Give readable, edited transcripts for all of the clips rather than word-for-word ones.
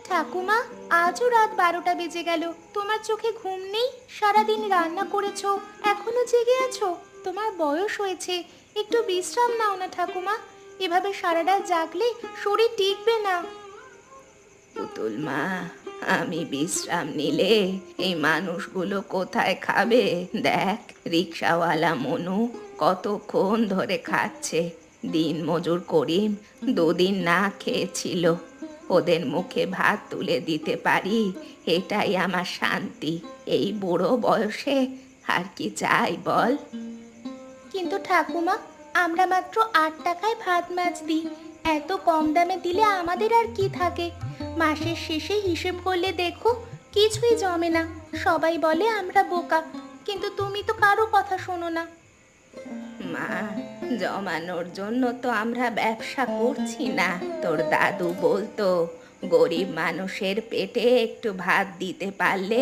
ঠাকুমা, আজও রাত 12টা বেজে গেল। তোমার চোখে ঘুম নেই? সারাদিন রান্না করেছো, এখনো জেগে আছো? তোমার বয়স হয়েছে, একটু বিশ্রাম নাও না ঠাকুমা। এভাবে সারা রাত জাগলে শরীর টিকবে না। পুতুল মা, আমি বিশ্রাম নিলে এই মানুষগুলো কোথায় খাবে? দেখ, রিক্সাওয়ালা মনু কতক্ষণ ধরে খাচ্ছে। দিন মজুর করিম 2 দিন না খেয়েছিল। ওদের মুখে ভাত তুলে দিতে পারি, এটাই আমার শান্তি। এই বুড়ো বয়সে আর কি চাই বল? কিন্তু ঠাকুমা, আমরা মাত্র 8 টাকায় ভাত মাছ দিই। এত কম দামে দিলে আমাদের আর কি থাকে? মাসের শেষে হিসেব করলে দেখো, কিছুই জমে না। সবাই বলে আমরা বোকা, কিন্তু তুমি তো কারো কথা শোনো না। মা, জমানোর জন্য তো আমরা ব্যবসা করছি না। তোর দাদু বলতো, গরিব মানুষের পেটে একটু ভাত দিতে পারলে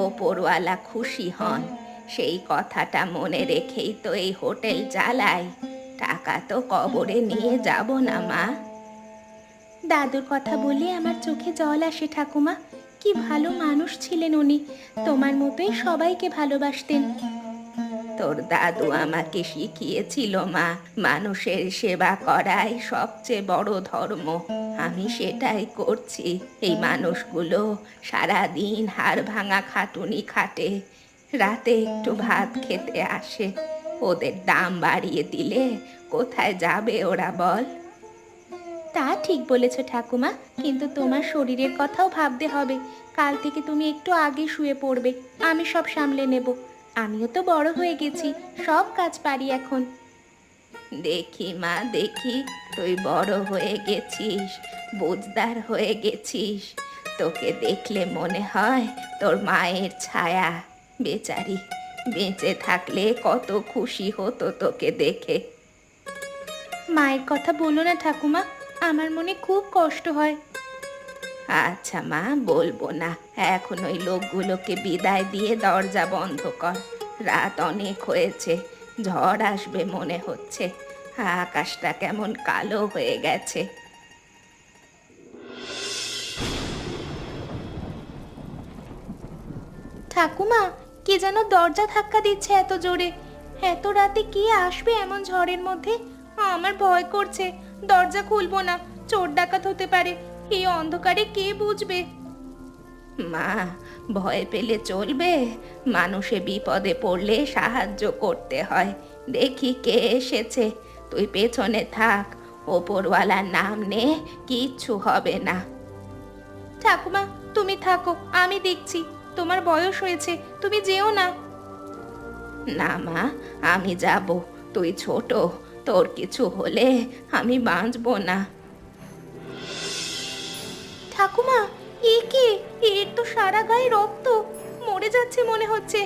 ওপরওয়ালা খুশি হন। সেই কথাটা মনে রেখেই তো এই হোটেল চালাই। টাকা তো কবরে নিয়ে যাব না মা। দাদুর কথা বলে আমার চোখে জল আসে ঠাকুমা। কি ভালো মানুষ ছিলেন উনি, তোমার মতোই সবাইকে ভালোবাসতেন। তোর দাদু আমাকে শিখিয়েছিল মা, মানুষের সেবা করাই সবচেয়ে বড় ধর্ম। আমি সেটাই করছি। এই মানুষগুলো সারা দিন হাড় ভাঙা খাটুনি খাটে, রাতে একটু ভাত খেতে আসে। ওদের দাম বাড়িয়ে দিলে কোথায় যাবে ওরা বল? তা ঠিক বলেছ ঠাকুমা, কিন্তু তোমার শরীরের কথাও ভাবতে হবে। কাল থেকে তুমি একটু আগে শুয়ে পড়বে, আমি সব সামলে নেব। আমিও তো বড় হয়ে গেছি, সব কাজ পারি এখন। দেখি মা, দেখি, তুই বড় হয়ে গেছিস, বুঝদার হয়ে গেছিস। তোকে দেখলে মনে হয় তোর মায়ের ছায়া। বেচারি বেঁচে থাকলে কত খুশি হতো তোকে দেখে। মায়ের কথা বলো না ঠাকুমা, আমার মনে খুব কষ্ট হয়। আচ্ছা মা, বলবো না। এখন ওই লোকগুলোকে বিদায় দিয়ে দরজা বন্ধ কর। রাত অনেক হয়েছে, ঝড় আসবে মনে হচ্ছে। আকাশটা কেমন কালো হয়ে গেছে। ঠাকুমা, কে যেন দরজা ধাক্কা দিচ্ছে এত জোরে। এত রাতে কে আসবে এমন ঝড়ের মধ্যে? আমার ভয় করছে, দরজা খুলবো না, চোর ডাকাত হতে পারে। এই অন্ধকারে কে বুঝবে? মা, ভয় পেলে চলবে? মানুষে বিপদে পড়লে সাহায্য করতে হয়। দেখি কে এসেছে। তুই পেছনে থাক, ওপরওয়ালার নাম নে, কিচ্ছু হবে না। ঠাকুমা, তুমি থাকো, আমি দেখছি। তোমার বয়স হয়েছে, তুমি যেও না। না মা, আমি যাব। তুই ছোট, তোর কিছু হলে আমি বাঁচবো না। ঠাকুমা, এ কে? এর তো সারা গায়ে রক্ত, মরে যাচ্ছে মনে হচ্ছে।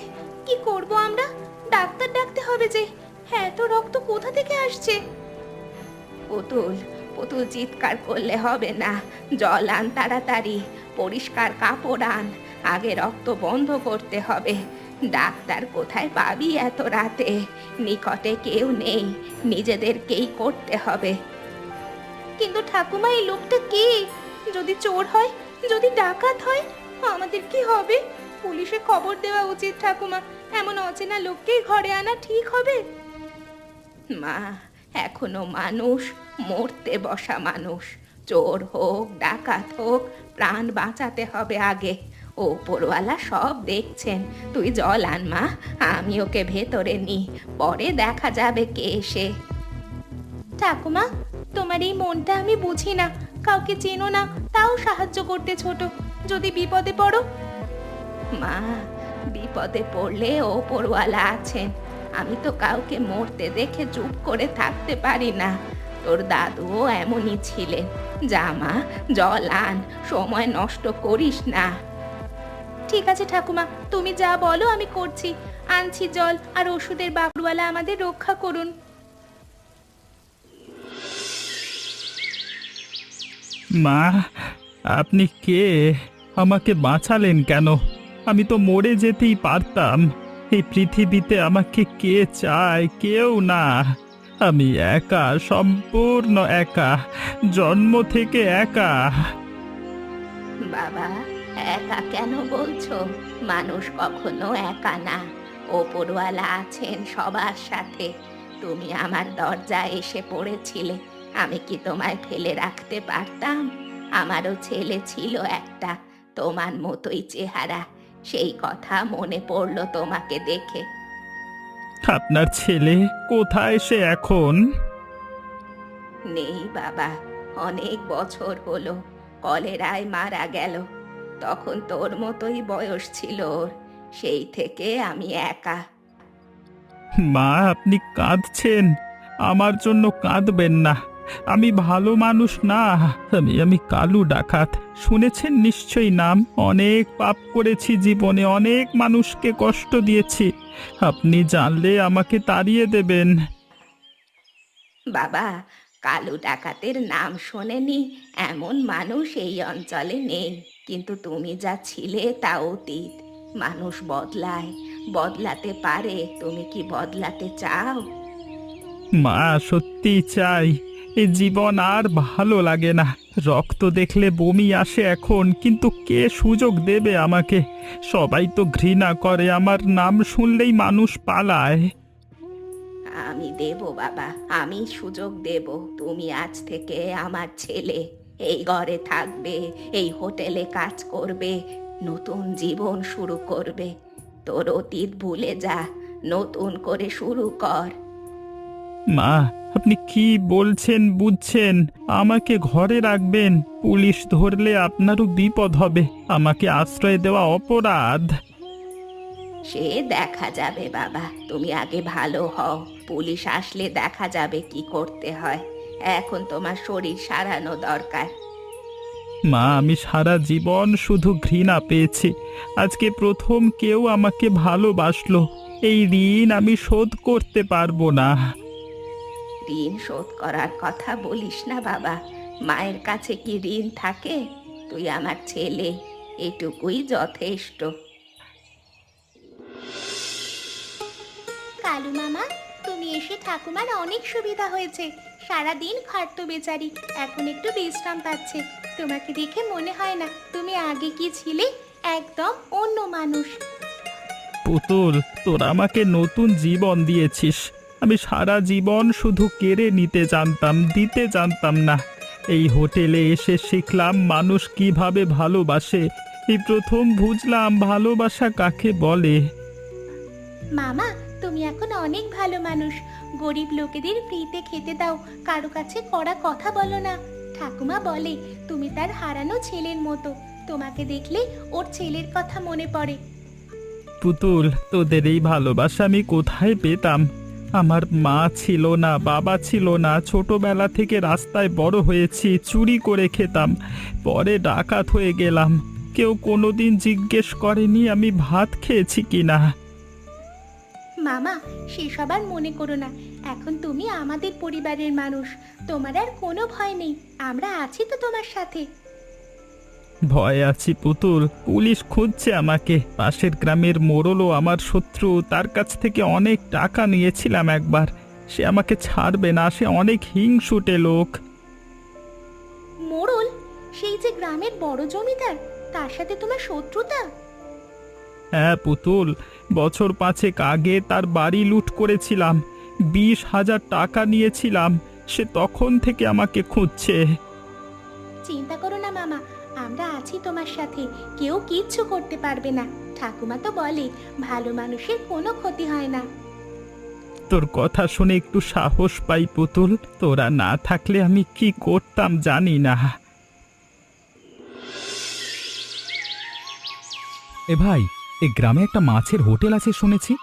কি করব আমরা? ডাক্তার ডাকতে হবে যে। হ্যাঁ, এত রক্ত কোথা থেকে আসছে? পুতুল, পুতুল, চিৎকার করলে হবে না। জল আন তাড়াতাড়ি, পরিষ্কার কাপড় আন। আগে রক্ত বন্ধ করতে হবে। ডাক্তার কোথায় পাবি এত রাতে? নিকটে কেউ নেই, নিজেদেরকেই করতে হবে। কিন্তু ঠাকুমা, এই লোকটা কে? যদি চোর হয়, যদি ডাকাত হয়, আমাদের কি হবে? পুলিশে খবর দেওয়া উচিত ঠাকুমা। এমন অচেনা লোককে ঘরে আনা ঠিক হবে? মা, এখনো মানুষ, মরতে বসা মানুষ। চোর হোক, ডাকাত হোক, প্রাণ বাঁচাতে হবে আগে। ওপরওয়ালা সব দেখছেন। তুই জল আন মা, আমি ওকে ভেতরে নি, পরে দেখা যাবে কে এসে। ঠাকুমা, তোমার এই মনটা আমি বুঝি না। কাউকে চেনো না, তাও সাহায্য করতে ছোট। যদি বিপদে পড়ো? মা, বিপদে পড়লে ওপরওয়ালা আছেন। আমি তো কাউকে মরতে দেখে চুপ করে থাকতে পারি না। তোর দাদুও এমনই ছিলেন। যা মা, জল আন, সময় নষ্ট করিস না। ঠিক আছে ঠাকুমা, তুমি যা বলো আমি করছি। আনছি জল আর ওষুধের বাবুওয়ালা আমাদের রক্ষা করুন। মা, আপনি কে? আমাকে বাঁচালেন কেন? আমি তো মরে যেতেই পারতাম। এই পৃথিবীতে আমাকে কে চায়? কেউ না। আমি একা, সম্পূর্ণ একা, জন্ম থেকে একা। বাবা, একা কেন বলছো? মানুষ কখনো একা না, ওপরওয়ালা আছেন সবার সাথে। তুমি আমার দরজায় এসে পড়েছিলে, আমি কি তোমায় ফেলে রাখতে পারতাম? আমারও ছেলে ছিল একটা, তোমার মতোই চেহারা। সেই কথা মনে পড়লো তোমাকে দেখে। আপনার ছেলে কোথায় সে এখন? নেই বাবা, অনেক বছর হলো, কলেরায় মারা গেল। তখন তোর মতোই বয়স ছিল ওর, সেই থেকে আমি একা। মা, আপনি কাঁদছেন? আমার জন্য কাঁদবেন না। আমি ভালো মানুষ না। আমি কালু ডাকাত, শুনেছেন নিশ্চয়ই নাম। অনেক পাপ করেছি জীবনে, অনেক মানুষকে কষ্ট দিয়েছি। আপনি জানলে আমাকে তাড়িয়ে দেবেন। বাবা, কালু ডাকাতের নাম শোনেনি এমন মানুষ এই অঞ্চলে নেই। কিন্তু তুমি যা ছিলে তা অতীত। মানুষ বদলায়, বদলাতে পারে। তুমি কি বদলাতে চাও? মা, সত্যি চাই। এ জীবন আর ভালো লাগে না। রক্ত দেখলে বমি আসে এখন, কিন্তু কে সুযোগ দেবে আমাকে? সবাই তো ঘৃণা করে, আমার নাম শুনলেই মানুষ পালায়। আমি দেব বাবা, আমি সুযোগ দেব। তুমি আজ থেকে আমার ছেলে, এই ঘরে থাকবে, এই হোটেলে কাজ করবে, নতুন জীবন শুরু করবে। তোর অতীত ভুলে যা, নতুন করে শুরু কর। মা, আপনি কি বলছেন বুঝছেন? আমাকে ঘরে রাখবেন? পুলিশ ধরলে আপনারও বিপদ হবে। আমাকে আশ্রয় দেওয়া অপরাধ। সে দেখা যাবে বাবা, তুমি আগে ভালো হও। পুলিশ আসলে দেখা যাবে কি করতে হয়। এখন তোমার শরীর সারানো দরকার। মা, আমি সারা জীবন শুধু ঘৃণা পেয়েছি। আজকে প্রথম কেউ আমাকে ভালোবাসলো। এই ঋণ আমি শোধ করতে পারবো না। ঋণ শোধ করার কথা বলিস না বাবা। মায়ের কাছে কি ঋণ থাকে? তুই আমার ছেলে, এটুকুই যথেষ্ট। কালু মামা, তুমি এসে ঠাকুমার অনেক সুবিধা হয়েছে। সারা দিন খাটতো বেচারি, এখন একটু বিশ্রাম পাচ্ছে। তোমাকে দেখে মনে হয় না তুমি আগে কি ছিলে, একদম অন্য মানুষ। পুতুল, তোরা আমাকে নতুন জীবন দিয়েছিস। আমি সারা জীবন শুধু কেড়ে নিতে জানতাম, দিতে জানতাম না। এই হোটেলে এসে শিখলাম মানুষ কিভাবে ভালোবাসে। এই প্রথম বুঝলাম ভালোবাসা কাকে বলে। মামা, তুমি এখন অনেক ভালো মানুষ। গরিব লোকেদের ফ্রিতে খেতে দাও, কারো কাছে কড়া কথা বলো না। ঠাকুমা বলে তুমি তার হারানো ছেলের মতো। তোমাকে দেখলে ওর ছেলের কথা মনে পড়ে। পুতুল, তোদের এই ভালোবাসা আমি কোথায় পেতাম? আমার মা ছিল না, বাবা ছিল না। ছোটবেলা থেকে রাস্তায় বড় হয়েছি, চুরি করে খেতাম, পরে ডাকাত হয়ে গেলাম। কেউ কোনোদিন জিজ্ঞেস করেনি আমি ভাত খেয়েছি কিনা। মামা, সেসব আর মনে করো না। এখন তুমি আমাদের পরিবারের মানুষ, তোমার আর কোনো ভয় নেই। আমরা আছি তো তোমার সাথে। ভয় আছি পুতুল, পুলিশ খুঁজছে আমাকে। পাশের গ্রামের মোড়লও আমার শত্রু, তার কাছ থেকে অনেক টাকা নিয়েছিলাম একবার। সে আমাকে ছাড়বে না, সে অনেক হিংসুটে লোক। মোড়ল? সেই যে গ্রামের বড় জমিদার, তার সাথে তোমার শত্রুতা? হ্যাঁ পুতুল, বছর 5 আগে তার বাড়ি লুট করেছিলাম, 20,000 টাকা নিয়েছিলাম। সে তখন থেকে আমাকে খুঁজছে। চিন্তা করো না মামা, আমরা আছি তোমার সাথে। কেউ কিচ্ছু করতে পারবে না। ঠাকুমা তো বলে ভালো মানুষের কোনো ক্ষতি হয় না। তোর কথা শুনে একটু সাহস পাই পুতুল। তোরা না থাকলে আমি কি করতাম জানি না। এ ভাই, এই গ্রামে একটা মাছের হোটেল আছে শুনেছি,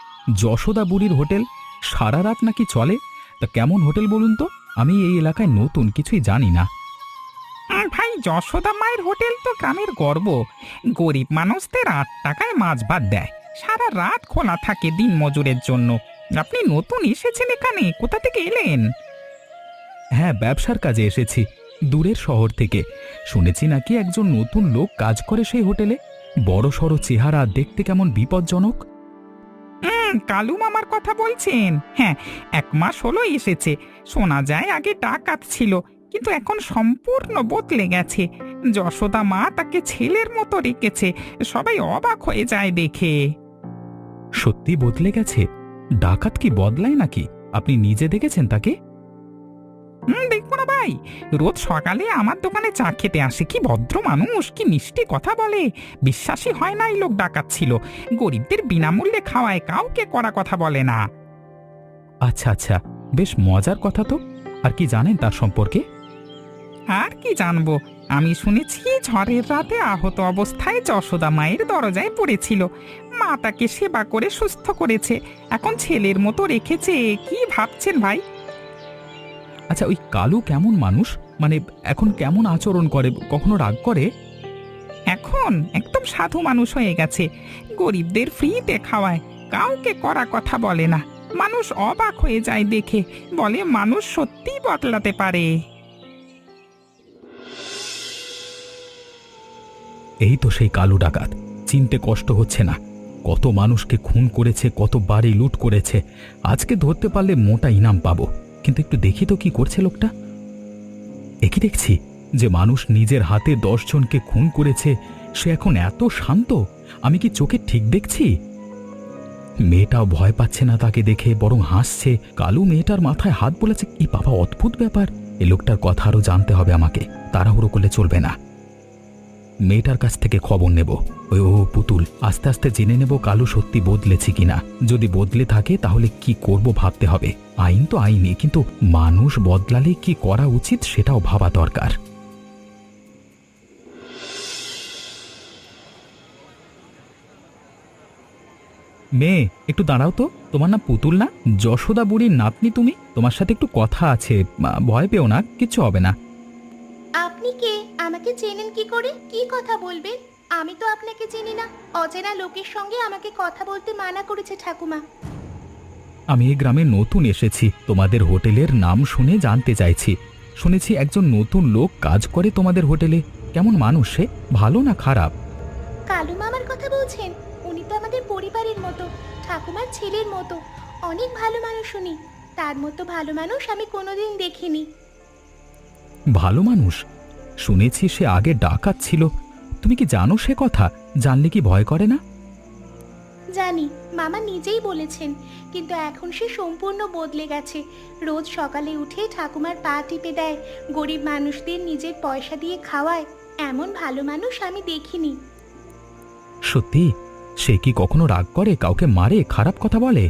যশোদা বুড়ির হোটেল। সারা রাত নাকি চলে। তা কেমন হোটেল বলুন তো? আমি এই এলাকায় নতুন, কিছুই জানি না। ভাই, যশোদা মায়ের হোটেল তো গ্রামের গর্ব। গরিব মানুষদের 8 টাকায় মাছ ভাত দেয়। সারা রাত খোলা থাকে দিন মজুরের জন্য। আপনি নতুন এসেছেন এখানে, কোথা থেকে এলেন? হ্যাঁ, ব্যবসার কাজে এসেছি, দূরের শহর থেকে। শুনেছি নাকি একজন নতুন লোক কাজ করে সেই হোটেলে। বড় সড়ো চেহারা, দেখতে কেমন বিপজ্জনক। কালু মামার কথা বলছেন? হ্যাঁ, 1 মাস হলো এসেছে। শোনা যায় আগে ডাকাত ছিল, কিন্তু এখন সম্পূর্ণ বদলে গেছে। যশোদা মা তাকে ছেলের মতো রেখেছে, সবাই অবাক হয়ে যায় দেখে। সত্যি বদলে গেছে? ডাকাত কি বদলায় নাকি? আপনি নিজে দেখেছেন তাকে? দেখবো না ভাই, রোজ সকালে আমার দোকানে চা খেতে আসে, কি ভদ্র মানুষ, কি মিষ্টি কথা বলে। বিশ্বাসই হয় না এই লোক ডাকাত ছিল। গরিবদের বিনামূল্যে খাওয়ায়, কাউকে কড়া কথা বলে না। আচ্ছা আচ্ছা, বেশ মজার কথা তো। আর কি জানেন তার সম্পর্কে? আর কি জানবো, আমি শুনেছি ঝড়ের রাতে আহত অবস্থায় যশোদা মায়ের দরজায় পড়েছিল। মা তাকে সেবা করে সুস্থ করেছে, এখন ছেলের মতো রেখেছে। কি ভাবছেন ভাই? আচ্ছা, ওই কালু কেমন মানুষ? মানে এখন কেমন আচরণ করে? কখনো রাগ করে? এখন একদম সাধু মানুষ হয়ে গেছে, গরিবদের ফ্রিতে খাওয়ায়, কাউকে কড়া কথা বলে না। মানুষ অবাক হয়ে যায় দেখে, বলে মানুষ সত্যিই বদলাতে পারে। এই তো সেই কালু ডাকাত। চিনতে কষ্ট হচ্ছে না? কত মানুষকে খুন করেছে, কত বাড়ি লুট করেছে। আজকে ধরতে পারলে মোটা ইনাম পাবো। কিন্তু একটু দেখি তো কি করছে লোকটা। একই দেখছি যে মানুষ নিজের হাতে 10 জনকে খুন করেছে, সে এখন এত শান্ত। আমি কি চোখে ঠিক দেখছি? মেয়েটাও ভয় পাচ্ছে না তাকে দেখে, বরং হাসছে। কালু মেয়েটার মাথায় হাত বলেছে। কি বাবা, অদ্ভুত ব্যাপার। এই লোকটার কথা আরো জানতে হবে আমাকে, তাড়াহুড়ো করলে চলবে না। মেয়েটার কাছ থেকে খবর নেব। ও পুতুল, আস্তে আস্তে জেনে নেব কালু সত্যি বদলেছে কিনা। যদি বদলে থাকে তাহলে কি করব ভাবতে হবে। আইন তো আইনই, কিন্তু মানুষ বদলালে কি করা উচিত সেটাও ভাবা দরকার। মেয়ে, একটু দাঁড়াও তো। তোমার না পুতুল না? যশোদা বুড়ির নাতনি তুমি। তোমার সাথে একটু কথা আছে। ভয় পেও না, কিচ্ছু হবে না। আপনি কে? আমাকে চেনেন কি করে? কি কথা বলবেন? আমি তো আপনাকে চিনি না। অচেনা লোকের সঙ্গে আমাকে কথা বলতে মানা করেছে ঠাকুমা। আমি এই গ্রামে নতুন এসেছি, তোমাদের হোটেলের নাম শুনে জানতে চাইছি। শুনেছি একজন নতুন লোক কাজ করে তোমাদের হোটেলে। কেমন মানুষ সে? ভালো না খারাপ? কালু মামার কথা বলছেন? উনি তো আমাদের পরিবারের মতো, ঠাকুমার ছেলের মতো। অনেক ভালো মানুষ উনি। তার মতো ভালো মানুষ আমি কোনোদিন দেখিনি। ভালো মানুষ? শুনেছি সে আগে ডাকাত ছিল। তুমি কি জানো সে কথা? জানলে কি ভয় করে না? জানি, মামা নিজেই বলেছেন, কিন্তু এখন সে সম্পূর্ণ বদলে গেছে। রোজ সকালে উঠে ঠাকুমার পা টিপে দেয়, গরিব মানুষদের নিজের পয়সা দিয়ে খাওয়ায়। এমন ভালো মানুষ আমি দেখিনি। সত্যি? সে কি কখনো রাগ করে, কাউকে মারে, খারাপ কথা বলে?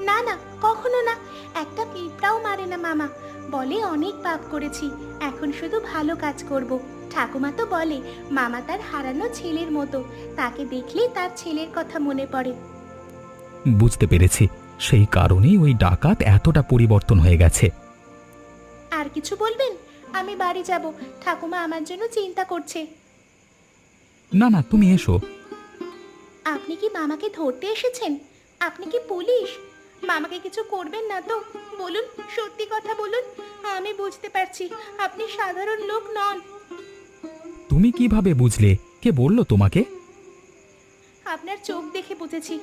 না না, কখনো না। একটা পিঁপড়াও মারে না মামা। বলে অনেক পাপ করেছি, এখন শুধু ভালো কাজ করব। ঠাকুমা তো বলে মামা তার হারানো ছেলের মতো, তাকে দেখলে তার ছেলের কথা মনে পড়ে। বুঝতে পেরেছি, সেই কারণেই ওই ডাকাত এতটা পরিবর্তন হয়ে গেছে। আর কিছু বলবেন? আমি বাড়ি যাব, ঠাকুমা আমার জন্য চিন্তা করছে। না না, তুমি এসো। আপনি কি মামাকে ধরতে এসেছেন? আপনি কি পুলিশ? মামাকে কিছু করবেন না তো? বলুন, সত্যি কথা বলুন। আমি বুঝতে পারছি আপনি সাধারণ লোক নন। তুমি কিভাবে বুঝলে? কে বললো তোমাকে? আপনার চোখ দেখে বুঝেছি।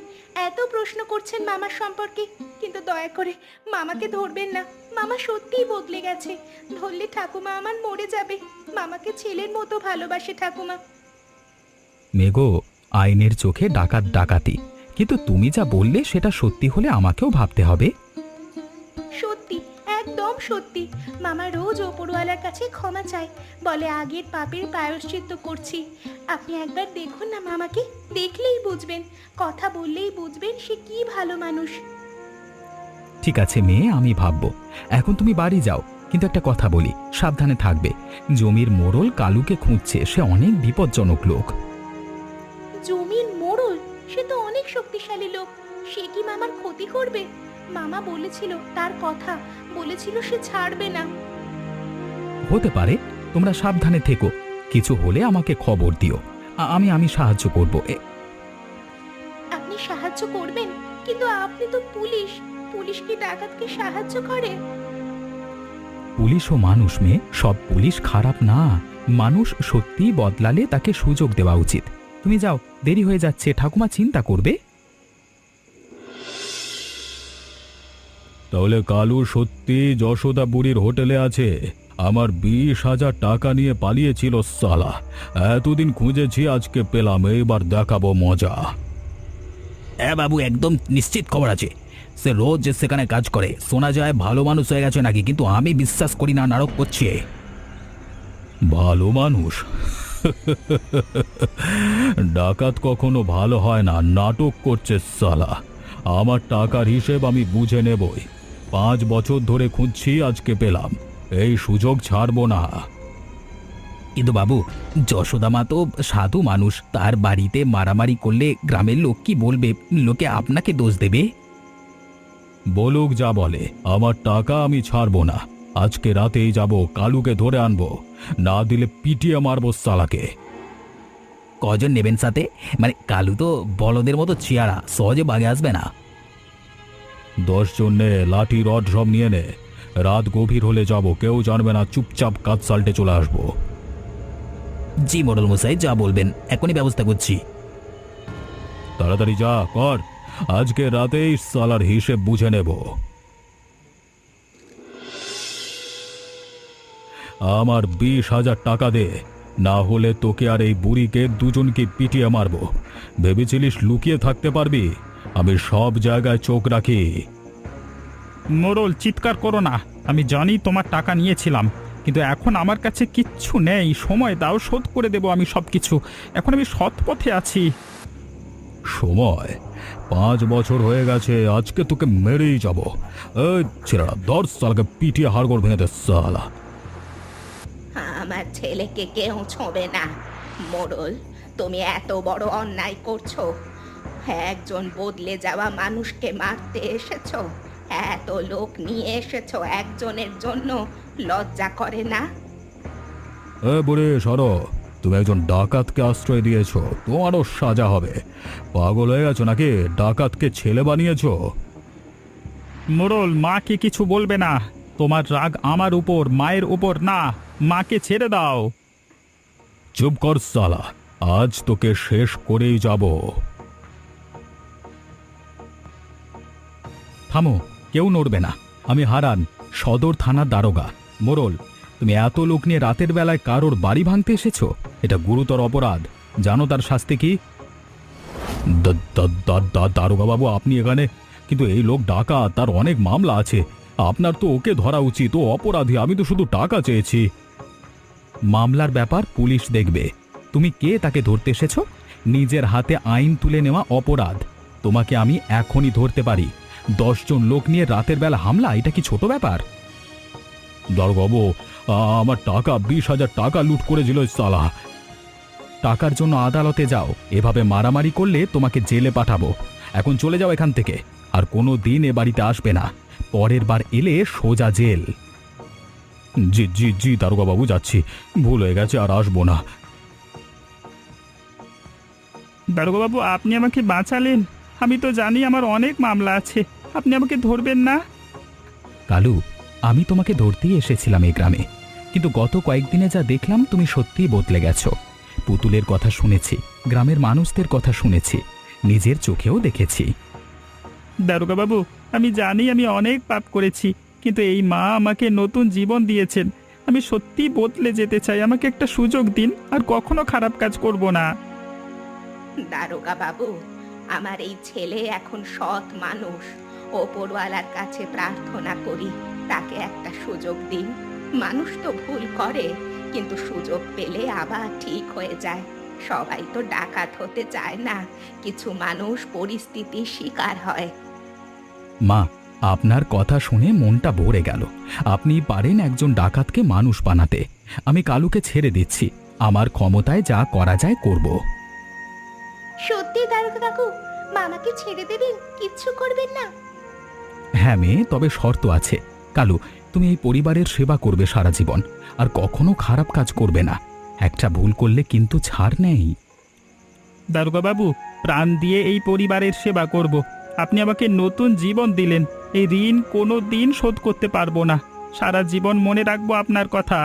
এত প্রশ্ন করছেন মামার সম্পর্কে, কিন্তু দয়া করে মামাকে ধরবেন না। মামা সত্যিই বদলে গেছে। ধরলে ঠাকুমা আমার মরে যাবে। মামাকে ছেলের মতো ভালোবাসে ঠাকুমা। মেগো, আইনের চোখে ডাকাত ডাকাতি, কিন্তু তুমি যা বললে সেটা সত্যি হলে আমাকেও ভাবতে হবে। সত্যি, একদম সত্যি। মামা রোজ ওপরওয়ালার কাছে ক্ষমা চায়, বলে আগের পাপের প্রায়শ্চিত্ত করছি। আপনি একবার দেখুন না মামাকে, দেখলেই বুঝবেন, কথা বললেই বুঝবেন সে কি ভালো মানুষ। ঠিক আছে মেয়ে, আমি ভাববো। এখন তুমি বাড়ি যাও, কিন্তু একটা কথা বলি, সাবধানে থাকবে। জমির মোড়ল কালুকে খুঁজছে, সে অনেক বিপজ্জনক লোক। জমির মোড়ল? সে তো অনেক শক্তিশালী লোক। সে কি মামার ক্ষতি করবে? মামা বলেছিল, তার কথা বলেছিল সে ছাড়বে না। হতে পারে, তোমরা সাবধানে থেকো। কিছু হলে আমাকে খবর দিও। আমি সাহায্য করব। আপনি সাহায্য করবেন? কিন্তু আপনি তো পুলিশ। পুলিশ কি ডাকাতকে সাহায্য করে? পুলিশও মানুষ মেয়ে, সব পুলিশ খারাপ না। মানুষ সত্যিই বদলালে তাকে সুযোগ দেওয়া উচিত। তুমি যাও, দেরি হয়ে যাচ্ছে, ঠাকুমা চিন্তা করবে। তাহলে কালু সত্যি যশোদা বুড়ির হোটেলে আছে? আমার 20,000 টাকা নিয়ে পালিয়েছিল সালা। এতদিন খুঁজেছি, আজকে পেলাম, এবার দেখাবো মজা। হ্যাঁ বাবু, একদম নিশ্চিত খবর আছে। সে রোজ যে সেখানে কাজ করে, শোনা যায় ভালো মানুষ হয়ে গেছে নাকি, কিন্তু আমি বিশ্বাস করি না, নাটক করছে। ভালো মানুষ? ডাকাত কখনো ভালো হয় না, নাটক করছে সালা। আমার টাকার হিসেব আমি বুঝে নেবই। 5 বছর ধরে খুঁজছি, আজকে পেলাম, এই সুযোগ ছাড়বো না। কিন্তু বাবু, যশোদা মা তো সাধু মানুষ, তার বাড়িতে মারামারি করলে গ্রামের লোক কি বলবে? লোকে আপনাকে দোষ দেবে। বলুক যা বলে, আমার টাকা আমি ছাড়বো না। আজকে রাতেই যাব, কালুকে ধরে আনবো, না দিলে পিটিয়ে মারবো সালাকে। কজন নেবেন সাথে? মানে কালু তো বলদের মতো চেয়ারা, সহজে বাগে আসবে না। 10 জন নে, লাঠি রড সব নিয়ে নে। রাত গভীর হলে যাব, কেউ জানবে না, চুপচাপ কাজ সাল্টে চলে আসবো। জি মোড়ল মশাই, যা বলবেন এখনই ব্যবস্থা করছি। তাড়াতাড়ি যা কর, আজকে রাতেই সালার হিসেব বুঝে নেব। আমার 20,000 টাকা দে, না হলে তোকে আর এই বুড়িকে দুজনকে পিটিয়ে মারবো। ভেবেছিলিস লুকিয়ে থাকতে পারবি? আমি সব জায়গায় চোখ রাখি। মোড়ল, চিৎকার করো না। আমি জানি তোমার টাকা নিয়েছিলাম, কিন্তু এখন আমার কাছে কিচ্ছু নেই। সময় দাও, শোধ করে দেব আমি সব কিছু। এখন আমি সৎ পথে আছি। সময়? 5 বছর হয়ে গেছে, আজকে তোকে মেরেই যাব। এই ছেলেরা, 10 সালকে পিটিয়ে হাড়গোড় ভেঙে দে সালা। আমার ছেলেকে কেউ ছোঁবে না। মোড়ল, তুমি এত বড় অন্যায় করছো। একজন বদলে যাওয়া মানুষকে মারতে এসেছো। এত লোক নিয়ে এসেছো একজনের জন্য, লজ্জা করে না? বুড়ি সরো, তুমি একজন ডাকাতকে আশ্রয় দিয়েছো, তোমারও সাজা হবে। পাগল হয়ে গেছো নাকি? ডাকাতকে ছেলে বানিয়েছো। মোড়ল, মাকে কিছু বলবে না। তোমার রাগ আমার উপর, মায়ের উপর না। মাকে ছেড়ে দাও। চুপ কর সালা, আজ তোকে শেষ করেই যাব। থামো, কেউ নড়বে না। আমি হারান, সদর থানার দারোগা। মোড়ল, তুমি এত লোক নিয়ে রাতের বেলায় কারোর বাড়ি ভাঙতে এসেছো? এটা গুরুতর অপরাধ। জানো তার শাস্তি কি? দারোগা বাবু, আপনি এখানে? কিন্তু এই লোক ডাকাত, তার অনেক মামলা আছে। আপনার তো ওকে ধরা উচিত, ও অপরাধী। আমি তো শুধু টাকা চেয়েছি। মামলার ব্যাপার পুলিশ দেখবে। তুমি কে তাকে ধরতে এসেছো? নিজের হাতে আইন তুলে নেওয়া অপরাধ। তোমাকে আমি এখনই ধরতে পারি। 10 জন লোক নিয়ে রাতের বেলা হামলা, এটা কি ছোট ব্যাপার? দারোগাবু, আমার টাকা 20,000 টাকা লুট করেছিল সালা। টাকার জন্য আদালতে যাও, এভাবে মারামারি করলে তোমাকে জেলে পাঠাবো। এখন চলে যাও এখান থেকে, আর কোনো দিন এ বাড়িতে আসবে না। পরের বার এলে সোজা জেল। জি জি জি দারোগা বাবু, যাচ্ছি। ভুল হয়ে গেছে, আর আসবো না। দারোগাবাবু, আপনি আমাকে বাঁচালেন। আমি তো জানি আমার অনেক মামলা আছে, আপনি আমাকে ধরবেন না। কালু, আমি তোমাকে ধরতেই এসেছিলাম এই গ্রামে, কিন্তু গত কয়েকদিনে যা দেখলাম, তুমি সত্যিই বদলে গেছো। পুতুলের কথা শুনেছি, গ্রামের মানুষদের কথা শুনেছি, নিজের চোখেও দেখেছি। দারোগাবাবু, আমি জানি আমি অনেক পাপ করেছি, কিন্তু এই মা আমাকে নতুন জীবন দিয়েছেন। আমি সত্যিই বদলে যেতে চাই। আমাকে একটা সুযোগ দিন, আর কখনো খারাপ কাজ করব না। দারোগা বাবু, আমার এই ছেলে এখন সৎ মানুষ। ওপরওয়ালার কাছে প্রার্থনা করি তাকে একটা সুযোগ দিন। মানুষ তো ভুল করে, কিন্তু সুযোগ পেলে আবার ঠিক হয়ে যায়। সবাই তো ডাকাত হতে চায় না, কিছু মানুষ পরিস্থিতির শিকার হয়। মা, আপনার কথা শুনে মনটা ভরে গেল। আপনি পারেন একজন ডাকাতকে মানুষ বানাতে। আমি কালুকে ছেড়ে দিচ্ছি, আমার ক্ষমতায় যা করা যায় করব। সত্যি দারোগা কাকু, মামাকে ছেড়ে দেবেন? কিচ্ছু করবেন না? হ্যাঁ মেয়ে, তবে শর্ত আছে। কালু, তুমি এই পরিবারের সেবা করবে সারা জীবন, আর কখনো খারাপ কাজ করবে না। একটা ভুল করলে কিন্তু ছাড় নেই। দারোগাবাবু, প্রাণ দিয়ে এই পরিবারের সেবা করব। আপনি আমাকে নতুন জীবন দিলেন, এই ঋণ কোনো দিন শোধ করতে পারবো না। সারা জীবন মনে রাখবো আপনার কথা।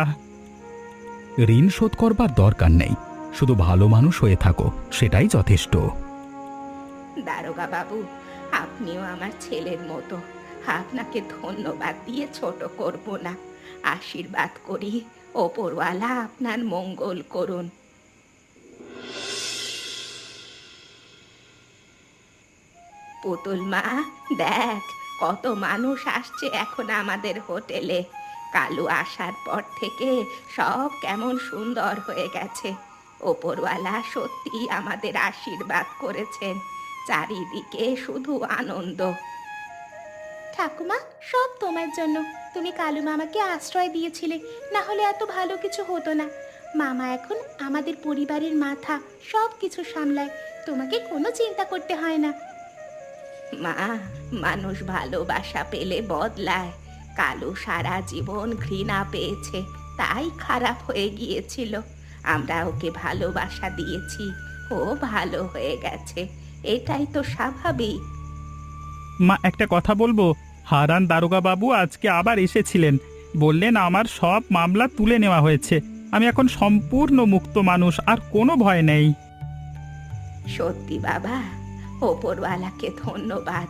ঋণ শোধ করবার দরকার নেই, শুধু ভালো মানুষ হয়ে থাকো, সেটাই যথেষ্ট। দারোগা বাবু, আপনিও আমার ছেলের মতো। আপনাকে ধন্যবাদ দিয়ে ছোট করব না। আশীর্বাদ করি ওপরওয়ালা আপনার মঙ্গল করুন। পুতুল মা, দেখ কত মানুষ আসছে এখন আমাদের হোটেলে। কালু আসার পর থেকে সব কেমন সুন্দর হয়ে গেছে। ওপরওয়ালা সত্যি আমাদের আশীর্বাদ করেছেন, চারিদিকে শুধু আনন্দ। ঠাকুমা, সব তোমার জন্য। তুমি কালু মামাকে আশ্রয় দিয়েছিলে, না হলে এত ভালো কিছু হতো না। মামা এখন আমাদের পরিবারের মাথা, সব কিছু সামলায়। তোমাকে কোনো চিন্তা করতে হয় না। মা, মানুষ ভালোবাসা পেলে বদলায়। কালু সারা জীবন ঘৃণা পেয়েছে, তাই খারাপ হয়ে গিয়েছিল। আমরা ওকে ভালোবাসা দিয়েছি, ও ভালো হয়ে গেছে। এটাই তো স্বাভাবিক। মা, একটা কথা বলবো? হারান দারোগা বাবু আজকে আবার এসেছিলেন, বললেন আমার সব মামলা তুলে নেওয়া হয়েছে। আমি এখন সম্পূর্ণ মুক্ত মানুষ, আর কোনো ভয় নেই। সত্যি বাবা, ওপরওয়ালাকে ধন্যবাদ।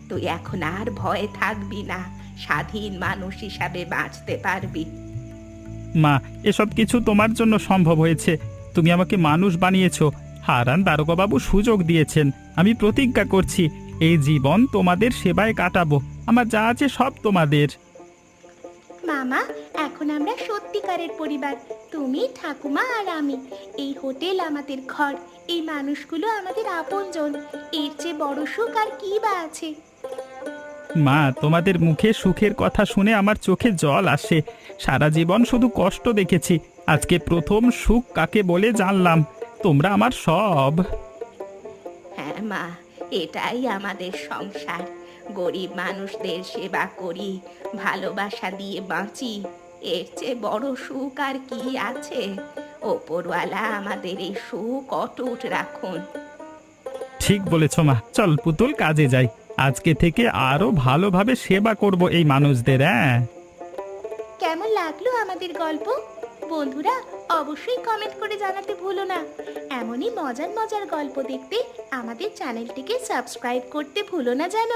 তুই এখন আর ভয়ে থাকবি না, স্বাধীন মানুষ হিসাবে বাঁচতে পারবি। মা, এসব কিছু তোমার জন্য সম্ভব হয়েছে। তুমি আমাকে মানুষ বানিয়েছো, হারান দারোগা বাবু সুযোগ দিয়েছেন। আমি প্রতিজ্ঞা করছি এই জীবন তোমাদের সেবায় কাটাবো। আমার যা আছে সব তোমাদের। মামা, এখন আমরা সত্যিকারের পরিবার। তুমি, ঠাকুমা আর আমি। এই হোটেল আমাদের ঘর, এই মানুষগুলো আমাদের আপনজন। এর চেয়ে বড় সুখ আর কি বা আছে? মা, তোমাদের মুখে সুখের কথা শুনে আমার চোখে জল আসে। সারা জীবন শুধু কষ্ট দেখেছি, আজকে প্রথম সুখ কাকে বলে জানলাম। তোমরা আমার সব। হ্যাঁ মা, এটাই আমাদের সংসার। গরিব মানুষদের সেবা করি, ভালোবাসা দিয়ে বাঁচি। এর চেয়ে বড় সুখ আর কি আছে? ওপরওয়ালা আমাদের এই সুখ অটুট রাখুন। ঠিক বলেছ মা, চল পুতুল, কাজে যাই। আজকে থেকে আরো ভালোভাবে সেবা করব এই মানুষদের। হ্যাঁ, কেমন লাগলো আমাদের গল্প? বন্ধুরা, অবশ্যই কমেন্ট করে জানাতে ভুলো না। এমনই মজার মজার গল্প দেখতে আমাদের চ্যানেলটিকে সাবস্ক্রাইব করতে ভুলো না যেন।